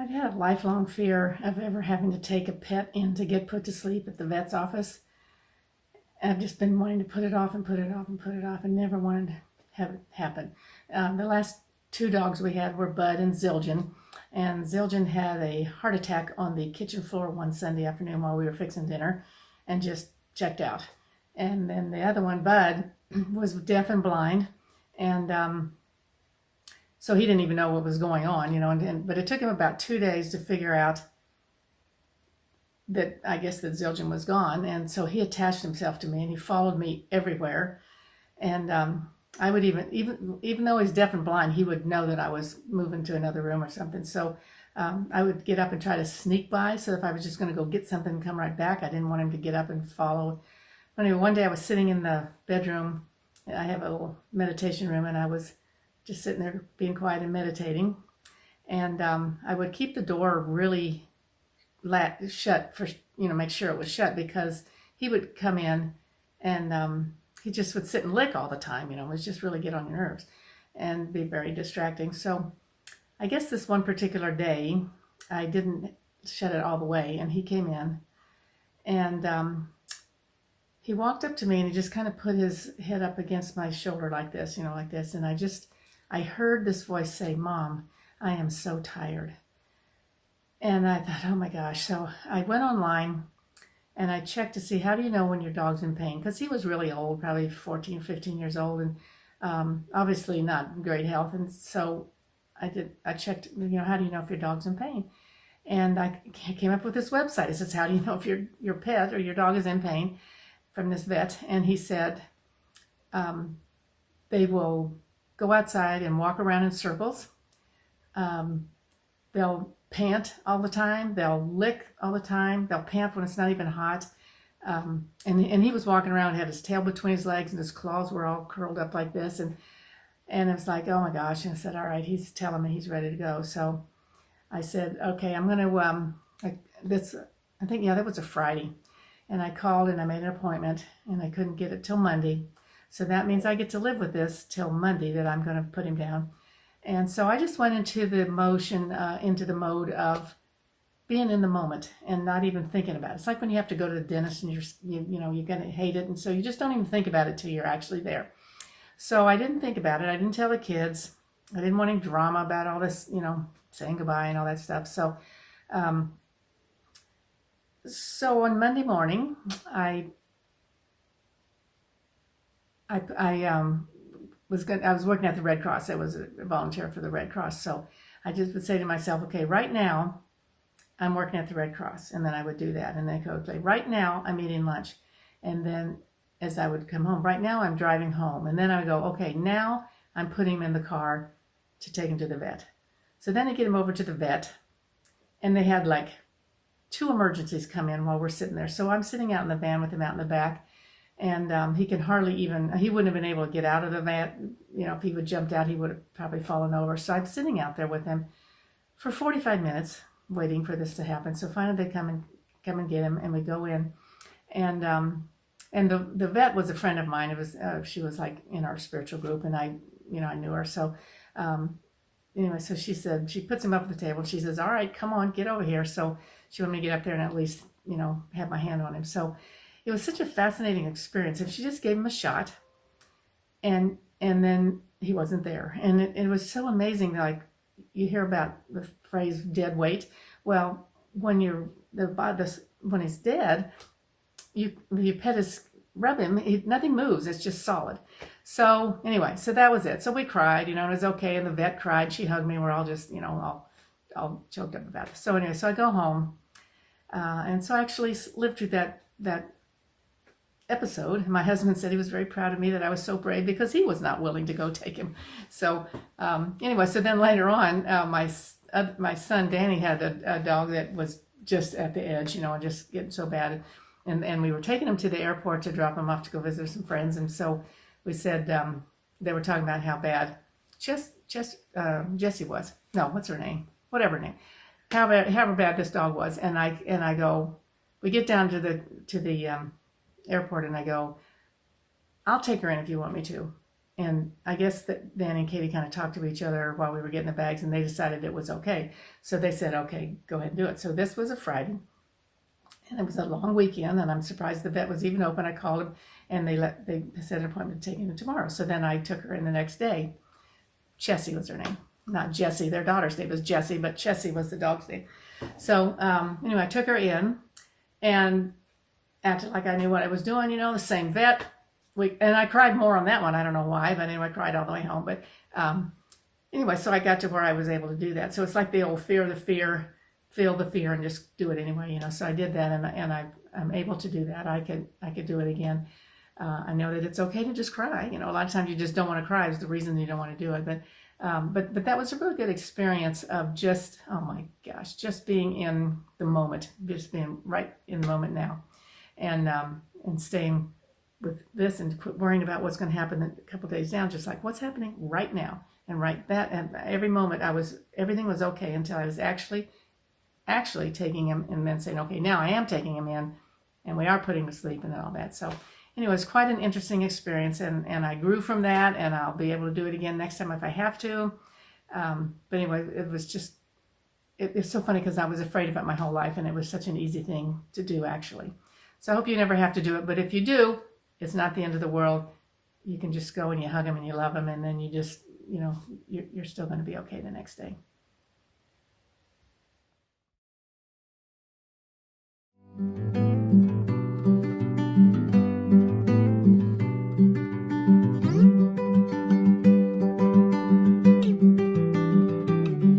I've had a lifelong fear of ever having to take a pet in to get put to sleep at the vet's office. And I've just been wanting to put it off and put it off and put it off and never wanted to have it happen. The last two dogs we had were Bud and Zildjian. And Zildjian had a heart attack on the kitchen floor one Sunday afternoon while we were fixing dinner and just checked out. And then the other one, Bud, was deaf and blind. And so he didn't even know what was going on, but it took him about 2 days to figure out that I guess that Zildjian was gone. And so he attached himself to me and he followed me everywhere. And I would even though he's deaf and blind, he would know that I was moving to another room or something. So I would get up and try to sneak by. So if I was just going to go get something and come right back, I didn't want him to get up and follow. Anyway, one day I was sitting in the bedroom. I have a little meditation room, and I was just sitting there being quiet and meditating. And I would keep the door really shut for, make sure it was shut, because he would come in and he just would sit and lick all the time, it was just really get on your nerves and be very distracting. So I guess this one particular day, I didn't shut it all the way, and he came in and he walked up to me and he just kind of put his head up against my shoulder like this, like this. And I heard this voice say, "Mom, I am so tired." And I thought, oh my gosh. So I went online and I checked to see, how do you know when your dog's in pain? Because he was really old, probably 14, 15 years old, and obviously not in great health. And so I checked, how do you know if your dog's in pain? And I came up with this website. It says, how do you know if your pet or your dog is in pain, from this vet. And he said, they will go outside and walk around in circles. They'll pant all the time. They'll lick all the time. They'll pant when it's not even hot. And he was walking around, had his tail between his legs, and his claws were all curled up like this. And it was like, oh my gosh. And I said, all right, he's telling me he's ready to go. So I said, okay, I'm going to, I think, that was a Friday. And I called and I made an appointment, and I couldn't get it till Monday. So that means I get to live with this till Monday, that I'm going to put him down. And so I just went into the mode of being in the moment and not even thinking about it. It's like when you have to go to the dentist and you're going to hate it. And so you just don't even think about it till you're actually there. So I didn't think about it. I didn't tell the kids. I didn't want any drama about all this, saying goodbye and all that stuff. So, on Monday morning, I was working at the Red Cross. I was a volunteer for the Red Cross. So I just would say to myself, okay, right now I'm working at the Red Cross. And then I would do that. And then I would say, right now I'm eating lunch. And then as I would come home, right now I'm driving home. And then I would go, okay, now I'm putting him in the car to take him to the vet. So then I get him over to the vet, and they had like 2 emergencies come in while we're sitting there. So I'm sitting out in the van with him out in the back, and he wouldn't have been able to get out of the van. If he would jumped out, he would have probably fallen over. So I'm sitting out there with him for 45 minutes waiting for this to happen. So finally they come and get him, and we go in, and the vet was a friend of mine. It was she was like in our spiritual group, and I knew her. So anyway, so she said, she puts him up at the table. She says, all right, come on, get over here. So she wanted me to get up there and at least, have my hand on him. So it was such a fascinating experience. If she just gave him a shot, and then he wasn't there. And it was so amazing. Like, you hear about the phrase dead weight. Well, when he's dead, you rub him, nothing moves. It's just solid. So anyway, so that was it. So we cried, and it was okay. And the vet cried. She hugged me. We're all just, all choked up about it. So anyway, so I go home. And so I actually lived through that episode. My husband said he was very proud of me that I was so brave, because he was not willing to go take him. So anyway, so then later on, my son Danny had a dog that was just at the edge, just getting so bad. And we were taking him to the airport to drop him off to go visit some friends. And so we said, they were talking about how bad Jessie was. No, what's her name? Whatever her name. However bad this dog was. And I go, we get down to the airport, and I go, I'll take her in if you want me to. and I guess that Danny and Katie kind of talked to each other while we were getting the bags, and they decided it was okay. So they said, okay, go ahead and do it. So this was a Friday, and it was a long weekend, and I'm surprised the vet was even open. I called him, and they set an appointment to take him tomorrow. So then I took her in the next day. Chessie was her name, not Jessie. Their daughter's name was Jessie, but Chessie was the dog's name. So anyway, I took her in and acted like I knew what I was doing. The same vet. And I cried more on that one. I don't know why, but anyway, I cried all the way home. But anyway, so I got to where I was able to do that. So it's like the old fear the fear, feel the fear, and just do it anyway. So I did that, and I'm able to do that. I could do it again. I know that it's okay to just cry. A lot of times you just don't want to cry is the reason you don't want to do it. But that was a really good experience of just, oh my gosh, just being in the moment, just being right in the moment now, and staying with this and quit worrying about what's going to happen a couple days down. Just like what's happening right now, and right that, and every moment everything was okay until I was actually taking him and then saying, okay, now I am taking him in, and we are putting him to sleep and all that. So anyway, it was quite an interesting experience, and I grew from that, and I'll be able to do it again next time if I have to. But anyway, it was just, it's so funny because I was afraid of it my whole life, and it was such an easy thing to do, actually. So I hope you never have to do it, but if you do, it's not the end of the world. You can just go and you hug them and you love them, and then you just, you're still going to be okay the next day.